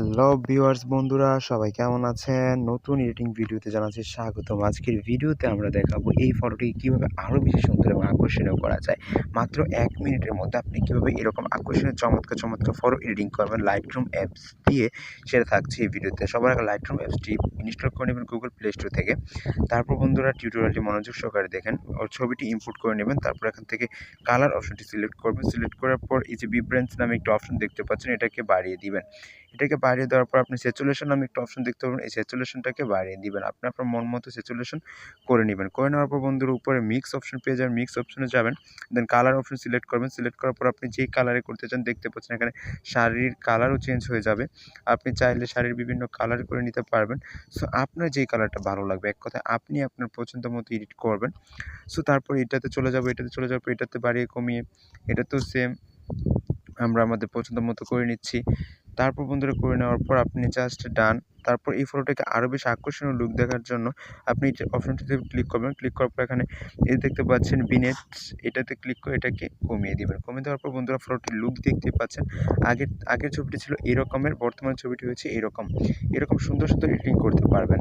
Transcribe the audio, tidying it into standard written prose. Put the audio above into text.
Hello viewers বন্ধুরা, সবাই কেমন আছেন? নতুন এডিটিং ভিডিওতে জানাচ্ছি স্বাগতম। আজকের ভিডিওতে আমরা দেখাবো এই ফটোটিকে কীভাবে আরও বেশি সুন্দর এবং আকর্ষণীয় করা যায়। মাত্র ১ মিনিটের মধ্যে আপনি কীভাবে এরকম আকর্ষণীয় চমৎকার ফটো এডিটিং করবেন Lightroom অ্যাপস দিয়ে, সেটা থাকছে এই ভিডিওতে। সবার আগে Lightroom অ্যাপসটি ইনস্টল করে নেবেন Google Play Store থেকে। তারপর বন্ধুরা টিউটোরিয়ালটি মনোযোগ সহকারে দেখেন। ওর ছবিটি ইম্পোর্ট করে নেবেন। তারপর এখান থেকে কালার অপশনটি সিলেক্ট করবেন। সিলেক্ট করার পর এই যে বিব্রেন্স নামে একটা অপশন দেখতে পাচ্ছেন, এটাকে বাড়িয়ে দিবেন। এটাকে বাড়িয়ে দেওয়ার পর আপনি স্যাচুরেশন নামে একটা অপশন দেখতে পাবেন, এই স্যাচুরেশনটাকে বাড়িয়ে দিবেন। আপনি আপনার মন মতো স্যাচুরেশন করে নেবেন। করে নেওয়ার পর বন্ধুরা উপরে মিক্স অপশন পেয়ে যাবেন, মিক্স অপশনে যাবেন, দেন কালার অপশন সিলেক্ট করবেন। সিলেক্ট করার পর আপনি যেই কালারে করতে চান দেখতে পাচ্ছেন এখানে শাড়ির কালারও চেঞ্জ হয়ে যাবে। আপনি চাইলে শাড়ির বিভিন্ন কালার করে নিতে পারবেন। সো আপনার যেই কালারটা ভালো লাগবে, এক কথায় আপনি আপনার পছন্দ মতো এডিট করবেন। সো তারপর এটাতে চলে যাবো, এটাতে চলে যাওয়ার পর এটাতে বাড়িয়ে কমিয়ে এটাতেও সেম আমরা আমাদের পছন্দ মতো করে নিচ্ছি। তারপর বন্ধুরা করে নেওয়ার পর আপনি জাস্ট ডান। তারপর এই ফটোটাকে আরও বেশি আকর্ষণীয় লুক দেখার জন্য আপনি এই যে অপশনটিতে ক্লিক করবেন। ক্লিক করার পর এখানে এই দেখতে পাচ্ছেন বিনেট, এটাতে ক্লিক করে এটাকে কমিয়ে দিবেন। কমিয়ে দেওয়ার পর বন্ধুরা ফটোটির লুক দেখতে পাচ্ছেন। আগের ছবিটি ছিল এরকমের, বর্তমান ছবিটি হয়েছে এরকম সুন্দর এডিটিং করতে পারবেন।